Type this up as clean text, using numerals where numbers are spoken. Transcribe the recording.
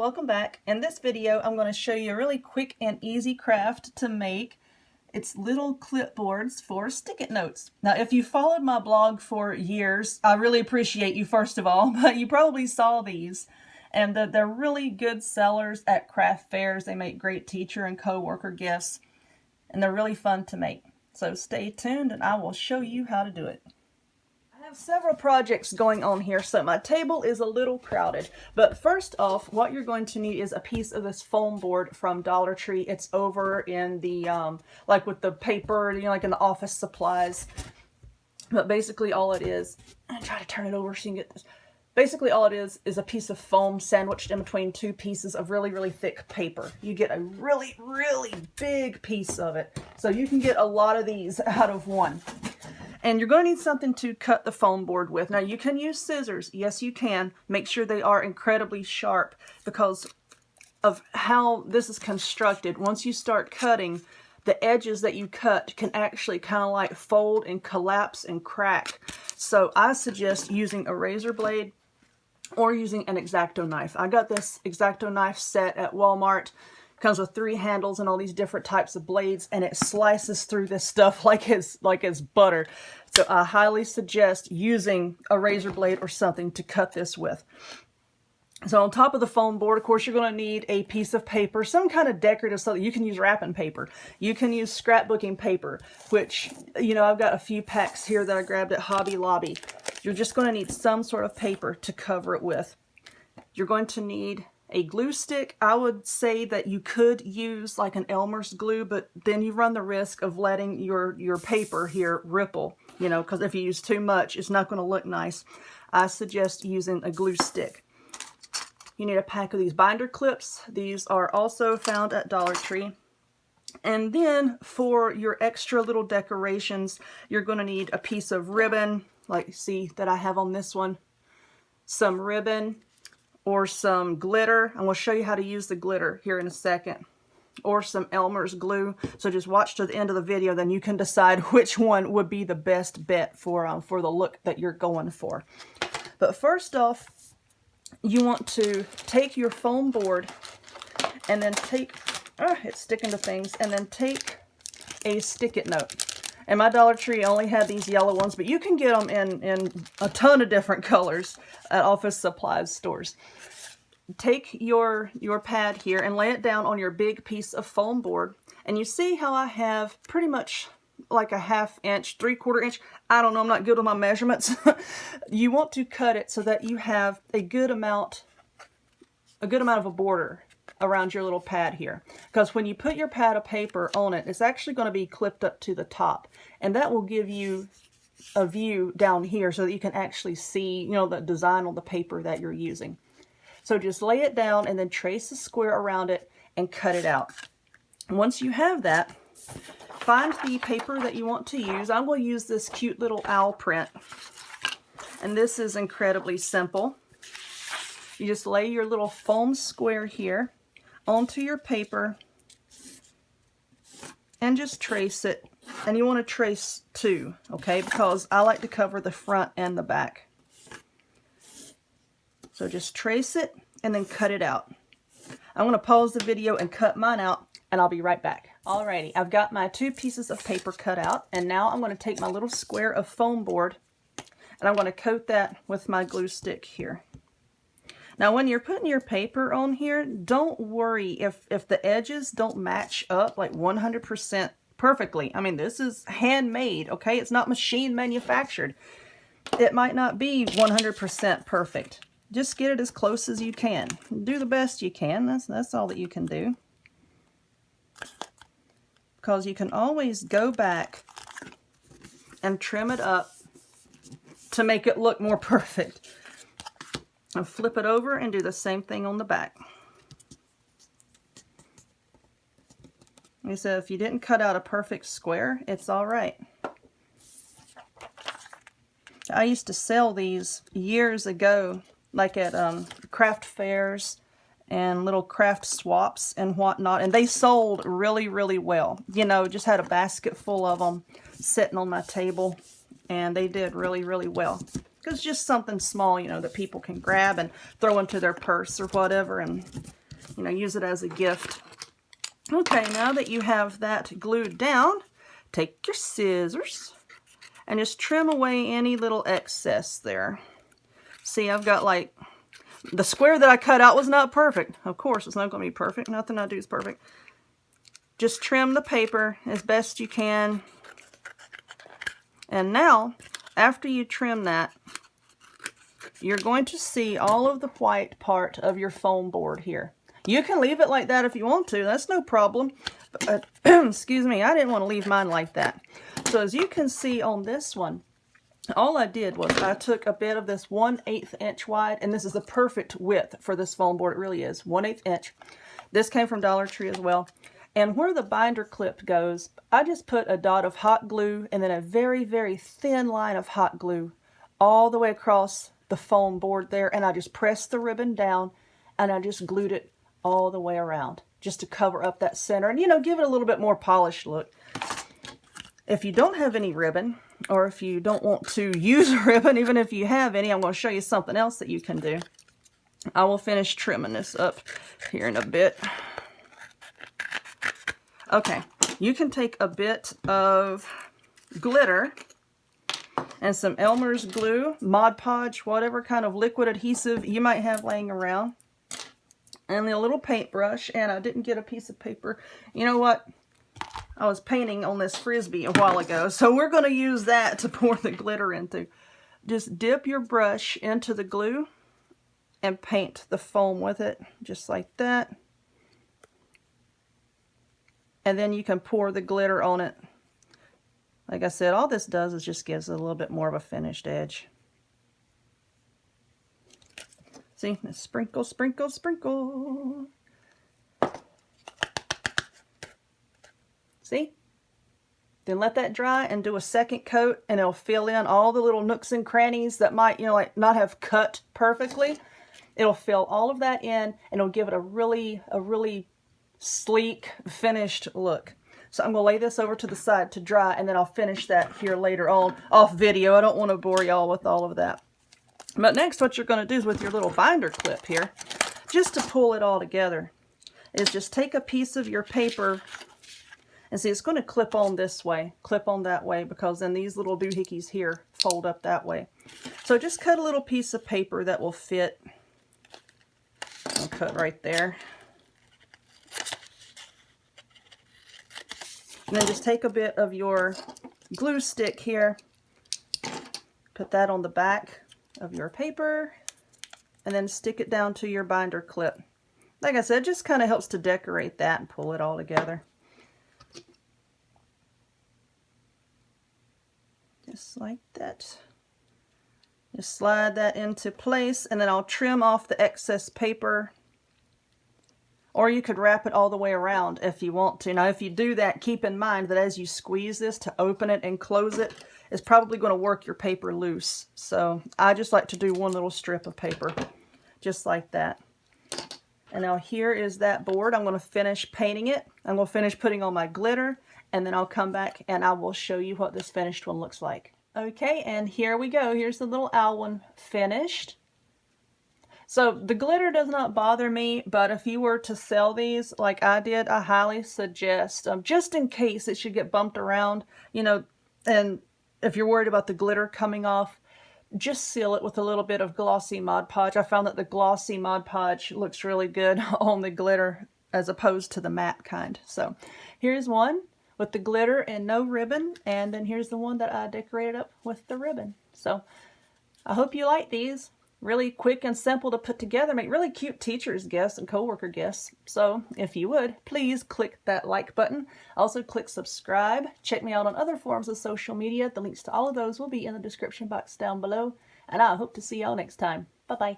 welcome back. In this video, I'm going to show you a really quick and easy craft to make. It's little clipboards for stick-it notes. Now, if you followed my blog for years, I really appreciate you, first of all, but you probably saw these. And they're really good sellers at craft fairs. They make great teacher and co-worker gifts, and they're really fun to make. So stay tuned and I will show you how to do it. I have several projects going on here, so my table is a little crowded. But first off, what you're going to need is a piece of this foam board from Dollar Tree. It's over in the, like with the paper, you know, like in the office supplies. But basically all it is, I'm trying to turn it over so you can get this. Basically all it is a piece of foam sandwiched in between two pieces of really, really thick paper. You get a really, really big piece of it. So you can get a lot of these out of one. And you're going to need something to cut the foam board with. Now, you can use scissors. Yes, you can. Make sure they are incredibly sharp because of how this is constructed. Once you start cutting, the edges that you cut can actually kind of like fold and collapse and crack. So I suggest using a razor blade or using an X-Acto knife. I got this X-Acto knife set at Walmart. Comes with 3 handles and all these different types of blades, and it slices through this stuff like it's butter. So I highly suggest using a razor blade or something to cut this with. So on top of the foam board, of course, you're going to need a piece of paper, some kind of decorative stuff. You can use wrapping paper. You can use scrapbooking paper, which, you know, I've got a few packs here that I grabbed at Hobby Lobby. You're just going to need some sort of paper to cover it with. You're going to need a glue stick. I would say that you could use like an Elmer's glue, but then you run the risk of letting your paper here ripple, you know, because if you use too much, it's not going to look nice. I suggest using a glue stick. You need a pack of these binder clips. These are also found at Dollar Tree. And then for your extra little decorations, you're going to need a piece of ribbon, like you see that I have on this one, some ribbon, or some glitter. I'm going to show you how to use the glitter here in a second. Or some Elmer's glue. So just watch to the end of the video, then you can decide which one would be the best bet for the look that you're going for. But first off, you want to take your foam board and then take, it's sticking to things, and then take a stick-it note. And my Dollar Tree only had these yellow ones, but you can get them in a ton of different colors at office supplies stores. Take your pad here and lay it down on your big piece of foam board. And you see how I have pretty much like a 1/2 inch, 3/4 inch. I don't know, I'm not good with my measurements. You want to cut it so that you have a good amount of a border around your little pad here, because when you put your pad of paper on it, it's actually going to be clipped up to the top, and that will give you a view down here so that you can actually see, you know, the design on the paper that you're using. So just lay it down and then trace a square around it and cut it out. Once you have that, find the paper that you want to use. I'm going to use this cute little owl print, and this is incredibly simple. You just lay your little foam square here onto your paper and just trace it. And you want to trace 2, okay, because I like to cover the front and the back. So just trace it and then cut it out. I'm going to pause the video and cut mine out, and I'll be right back. Alrighty, I've got my 2 pieces of paper cut out, and now I'm going to take my little square of foam board and I'm going to coat that with my glue stick here. Now, when you're putting your paper on here, don't worry if the edges don't match up like 100% perfectly. I mean, this is handmade, okay? It's not machine manufactured. It might not be 100% perfect. Just get it as close as you can. Do the best you can. That's all that you can do. Because you can always go back and trim it up to make it look more perfect. And flip it over and do the same thing on the back. Like I said, if you didn't cut out a perfect square, it's all right. I used to sell these years ago, like at craft fairs and little craft swaps and whatnot, and they sold really, really well. You know, just had a basket full of them sitting on my table, and they did really, really well. Because just something small, you know, that people can grab and throw into their purse or whatever, and you know, use it as a gift. Okay, now that you have that glued down, take your scissors and just trim away any little excess there. See, I've got like, the square that I cut out was not perfect. Of course, it's not going to be perfect. Nothing I do is perfect. Just trim the paper as best you can. And now, after you trim that, you're going to see all of the white part of your foam board here. You can leave it like that if you want to. That's no problem. But, excuse me, I didn't want to leave mine like that. So as you can see on this one, all I did was I took a bit of this 1/8 inch wide, and this is the perfect width for this foam board. It really is, 1/8 inch. This came from Dollar Tree as well. And where the binder clip goes, I just put a dot of hot glue and then a very, very thin line of hot glue all the way across the foam board there. And I just pressed the ribbon down and I just glued it all the way around just to cover up that center and, you know, give it a little bit more polished look. If you don't have any ribbon, or if you don't want to use a ribbon, even if you have any, I'm going to show you something else that you can do. I will finish trimming this up here in a bit. Okay, you can take a bit of glitter and some Elmer's glue, Mod Podge, whatever kind of liquid adhesive you might have laying around, and a little paintbrush, and I didn't get a piece of paper. You know what? I was painting on this Frisbee a while ago, so we're going to use that to pour the glitter into. Just dip your brush into the glue and paint the foam with it, just like that. And then you can pour the glitter on it. Like I said, all this does is just gives it a little bit more of a finished edge. See, sprinkle, sprinkle, sprinkle. See? Then let that dry and do a second coat, and it'll fill in all the little nooks and crannies that might, you know, like not have cut perfectly. It'll fill all of that in, and it'll give it a really sleek, finished look. So I'm going to lay this over to the side to dry, and then I'll finish that here later on off video. I don't want to bore y'all with all of that. But next, what you're going to do is with your little binder clip here, just to pull it all together, is just take a piece of your paper. And see, it's going to clip on this way, clip on that way, because then these little doohickeys here fold up that way. So just cut a little piece of paper that will fit. I'll cut right there. And then just take a bit of your glue stick here, put that on the back of your paper, and then stick it down to your binder clip. Like I said, just kind of helps to decorate that and pull it all together. Just like that. Just slide that into place, and then I'll trim off the excess paper. Or you could wrap it all the way around if you want to. Now, if you do that, keep in mind that as you squeeze this to open it and close it, it's probably going to work your paper loose. So I just like to do one little strip of paper, just like that. And now here is that board. I'm going to finish painting it. I'm going to finish putting on my glitter, and then I'll come back and I will show you what this finished one looks like. Okay, and here we go. Here's the little owl one finished. So the glitter does not bother me, but if you were to sell these like I did, I highly suggest, just in case it should get bumped around, you know, and if you're worried about the glitter coming off, just seal it with a little bit of glossy Mod Podge. I found that the glossy Mod Podge looks really good on the glitter as opposed to the matte kind. So here's one with the glitter and no ribbon, and then here's the one that I decorated up with the ribbon. So I hope you like these. Really quick and simple to put together, make really cute teachers gifts and coworker gifts. So if you would, please click that like button. Also click subscribe. Check me out on other forms of social media. The links to all of those will be in the description box down below. And I hope to see y'all next time. Bye-bye.